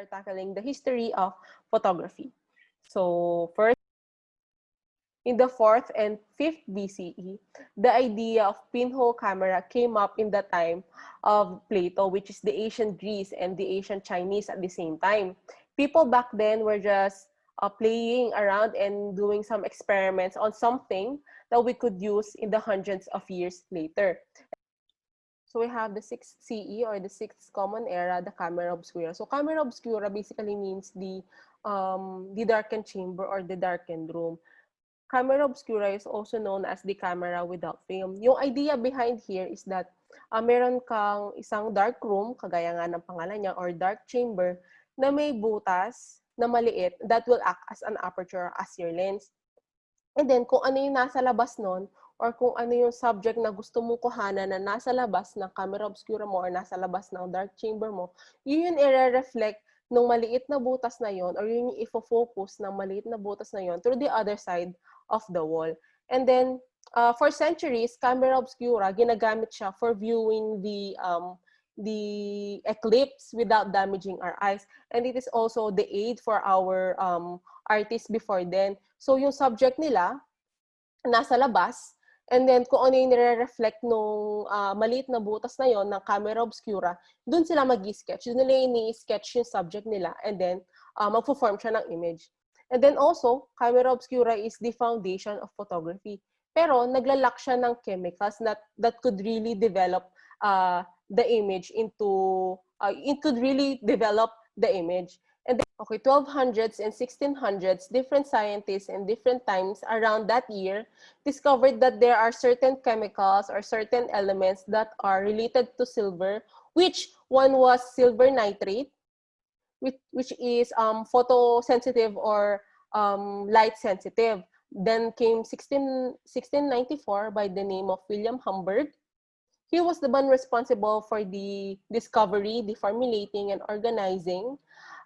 are tackling the history of photography. So first, in the 4th and 5th BCE, the idea of pinhole camera came up in the time of Plato, which is the ancient Greece and the ancient Chinese at the same time. People back then were just playing around and doing some experiments on something that we could use in the hundreds of years later. So we have the 6th CE or the 6th Common Era, the camera obscura. So camera obscura basically means the darkened chamber or the darkened room. Camera obscura is also known as the camera without film. Yung idea behind here is that meron kang isang dark room, kagaya nga ng pangalan niya, or dark chamber, na may butas na maliit that will act as an aperture as your lens. And then, kung ano yung nasa labas nun, or kung ano yung subject na gusto mong kuhanan na nasa labas ng camera obscura mo or nasa labas ng dark chamber mo, yun yung i-reflect ng maliit na butas na yon, or yun yung ifo-focus ng maliit na butas na yon through the other side of the wall. And then, for centuries, camera obscura, ginagamit siya for viewing the eclipse without damaging our eyes. And it is also the aid for our artists before then. So yung subject nila, nasa labas, and then kung ano yung nire-reflect nung maliit na butas na yon ng camera obscura, dun sila mag-sketch. Dun nila ini-sketch yung subject nila, and then magpo-form siya ng image. And then also, camera obscura is the foundation of photography. Pero naglalak siya ng chemicals that could really develop the image into, it could really develop the image. And then, okay, 1200s and 1600s, different scientists in different times around that year discovered that there are certain chemicals or certain elements that are related to silver, which one was silver nitrate, which is photosensitive or light sensitive. Then came 1694 by the name of William Humberg. He was the one responsible for the discovery, the formulating, and organizing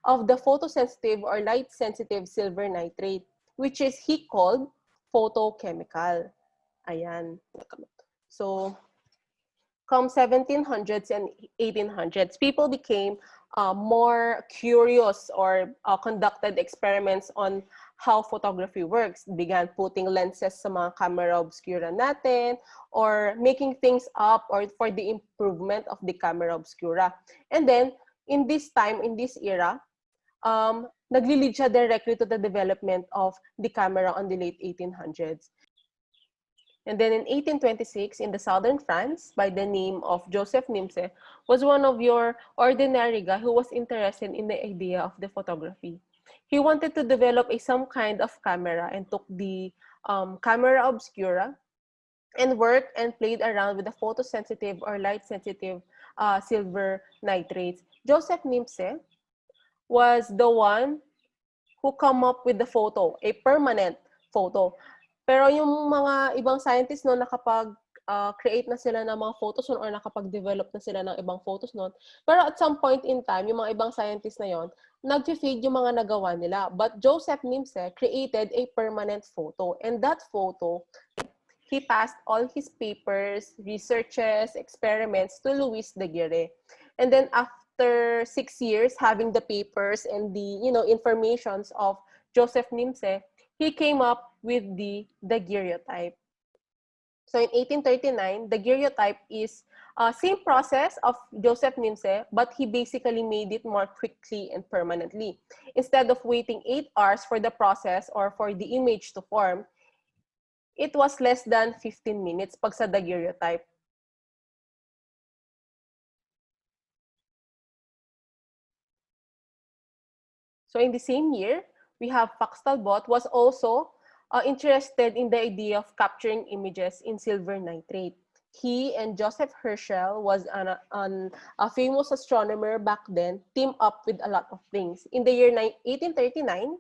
of the photosensitive or light-sensitive silver nitrate, which is he called photochemical. Ayan. So, come 1700s and 1800s, people became more curious or conducted experiments on how photography works. Began putting lenses sa mga camera obscura natin, or making things up or for the improvement of the camera obscura. And then, in this time, in this era, nagli-lead siya directly to the development of the camera on the late 1800s. And then in 1826, in the southern France, by the name of Joseph Nimse, was one of your ordinary guy who was interested in the idea of the photography. He wanted to develop some kind of camera and took the camera obscura and worked and played around with the photosensitive or light-sensitive silver nitrates. Joseph Nimse was the one who come up with the photo, a permanent photo. Pero yung mga ibang scientists no, nakapag-create na sila ng mga photos nun or nakapag-develop na sila ng ibang photos nun. Pero at some point in time, yung mga ibang scientists na yon, nag-fade yung mga nagawa nila. But Joseph Nimse created a permanent photo. And that photo, he passed all his papers, researches, experiments to Louis de Girlie. And then after 6 years having the papers and the informations of Joseph Nimse, he came up with the daguerreotype. So in 1839, the daguerreotype is same process of Joseph Nimse, but he basically made it more quickly and permanently. Instead of waiting 8 hours for the process or for the image to form, it was less than 15 minutes pag sa daguerreotype. So in the same year, we have Fox-Talbot was also interested in the idea of capturing images in silver nitrate. He and Joseph Herschel was a famous astronomer back then, teamed up with a lot of things. In the year 1839,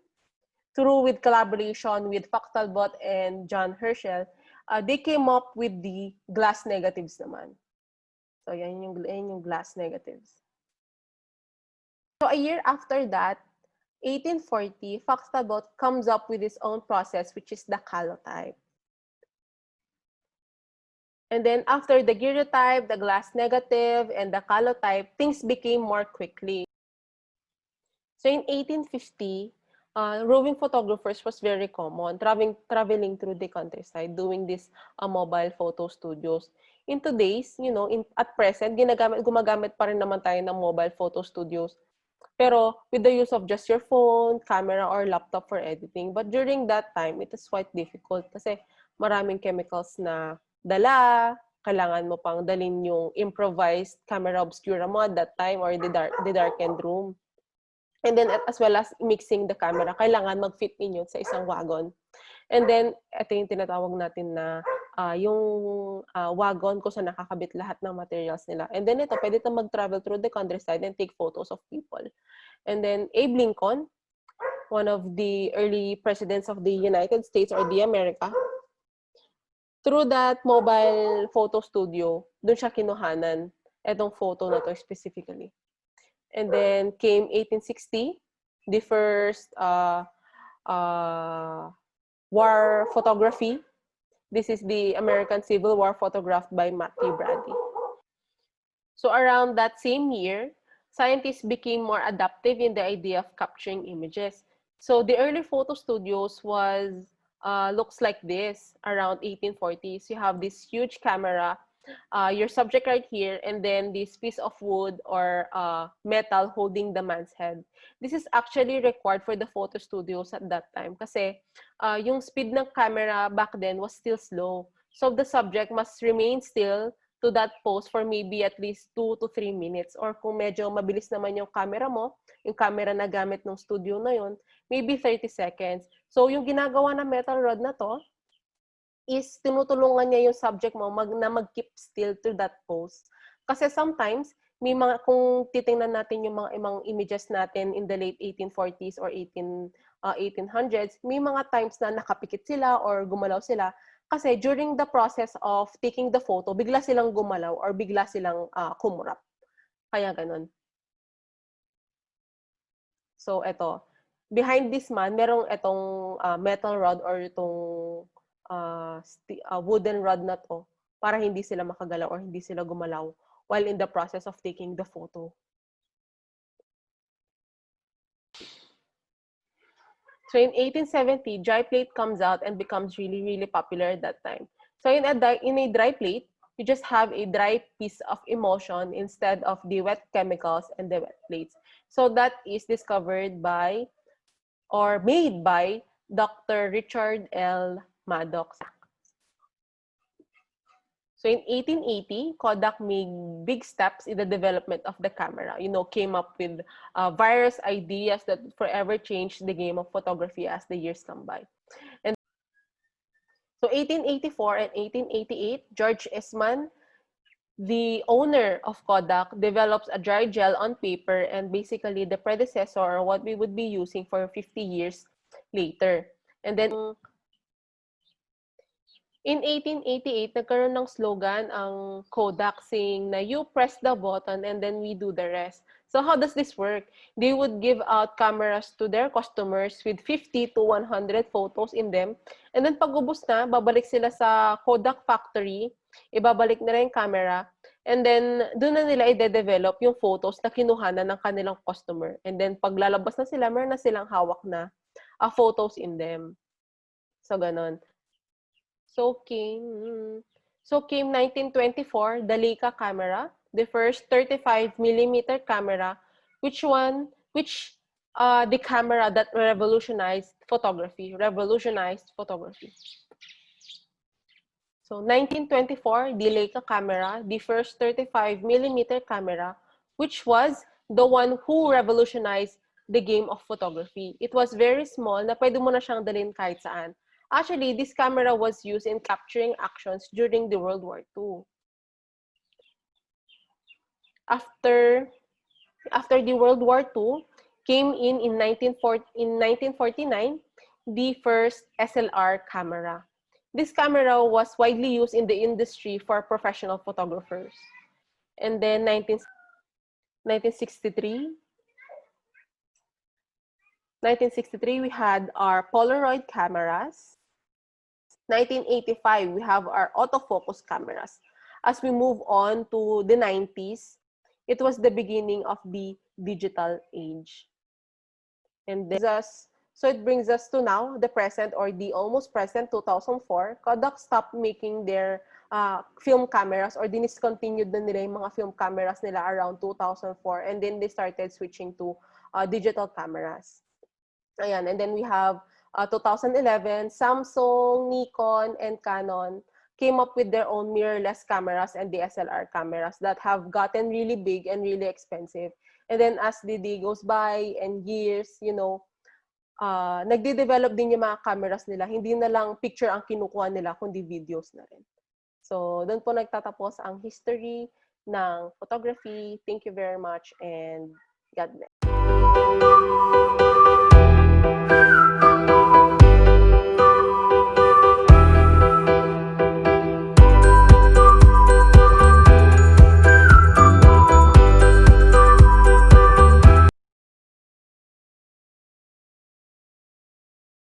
through with collaboration with Fox-Talbot and John Herschel, they came up with the glass negatives naman. So yan yung glass negatives. So a year after that, 1840, Fox-Talbot comes up with his own process, which is the calotype. And then after the daguerreotype, the glass negative, and the calotype, things became more quickly. So in 1850, roving photographers was very common, traveling through the countryside, doing this mobile photo studios. In today's, at present, gumagamit pa rin naman tayo ng mobile photo studios. Pero with the use of just your phone, camera, or laptop for editing. But during that time, it is quite difficult kasi maraming chemicals na dala, kailangan mo pang dalin yung improvised camera obscura mo at that time or the darkened room. And then as well as mixing the camera, kailangan mag-fit in yun sa isang wagon. And then, ito yung tinatawag natin na yung wagon kung saan nakakabit lahat ng materials nila. And then ito, pwede ito mag-travel through the countryside and take photos of people. And then Abe Lincoln, one of the early presidents of the United States or the America, through that mobile photo studio, dun siya kinuhanan etong photo na to specifically. And then came 1860, the first war photography. This is the American Civil War photographed by Matthew Bradley. So around that same year, scientists became more adaptive in the idea of capturing images. So the early photo studios looks like this around 1840s. You have this huge camera, your subject right here, and then this piece of wood or metal holding the man's head. This is actually required for the photo studios at that time kasi yung speed ng camera back then was still slow. So the subject must remain still to that pose for maybe at least 2 to 3 minutes. Or kung medyo mabilis naman yung camera mo, yung camera na gamit ng studio na yun, maybe 30 seconds. So yung ginagawa na metal rod na to, is tinutulungan niya yung subject mo na mag-keep still to that pose. Kasi sometimes, kung titingnan natin yung mga ibang images natin in the late 1840s or 1800s, may mga times na nakapikit sila or gumalaw sila. Kasi during the process of taking the photo, bigla silang gumalaw or bigla silang kumurap. Kaya ganun. So, eto. Behind this man, merong etong metal rod or itong wooden rod na to para hindi sila makagalaw or hindi sila gumalaw while in the process of taking the photo. So in 1870, dry plate comes out and becomes really, really popular at that time. So in a dry plate, you just have a dry piece of emulsion instead of the wet chemicals and the wet plates. So that is discovered by or made by Dr. Richard L. Maddox. So in 1880, Kodak made big steps in the development of the camera. Came up with various ideas that forever changed the game of photography as the years come by. And so 1884 and 1888, George Eastman, the owner of Kodak, develops a dry gel on paper and basically the predecessor or what we would be using for 50 years later. And then in 1888, nagkaroon ng slogan ang Kodak saying na you press the button and then we do the rest. So how does this work? They would give out cameras to their customers with 50 to 100 photos in them. And then pag ubos na, babalik sila sa Kodak factory, ibabalik nila yung camera, and then doon na nila i-develop yung photos na kinuhanan ng kanilang customer. And then pag lalabas na sila, meron na silang hawak na photos in them. So ganon. So came 1924, the Leica camera, the first 35mm camera, the camera that revolutionized photography. So 1924, the Leica camera, the first 35mm camera, which was the one who revolutionized the game of photography. It was very small na pwede mo na siyang dalhin kahit saan. Actually, this camera was used in capturing actions during the World War II. After the World War II, came in 1949, the first SLR camera. This camera was widely used in the industry for professional photographers. And then 1963, we had our Polaroid cameras. 1985, we have our autofocus cameras. As we move on to the 90s, it was the beginning of the digital age. And so it brings us to now, the present, or the almost present, 2004. Kodak stopped making their film cameras, or discontinued na nila yung mga film cameras nila around 2004, and then they started switching to digital cameras. Ayan, and then we have 2011, Samsung, Nikon, and Canon came up with their own mirrorless cameras and DSLR cameras that have gotten really big and really expensive. And then as the day goes by and years, nagde-develop din yung mga cameras nila. Hindi na lang picture ang kinukuha nila, kundi videos na rin. So, doon po nagtatapos ang history ng photography. Thank you very much and God bless.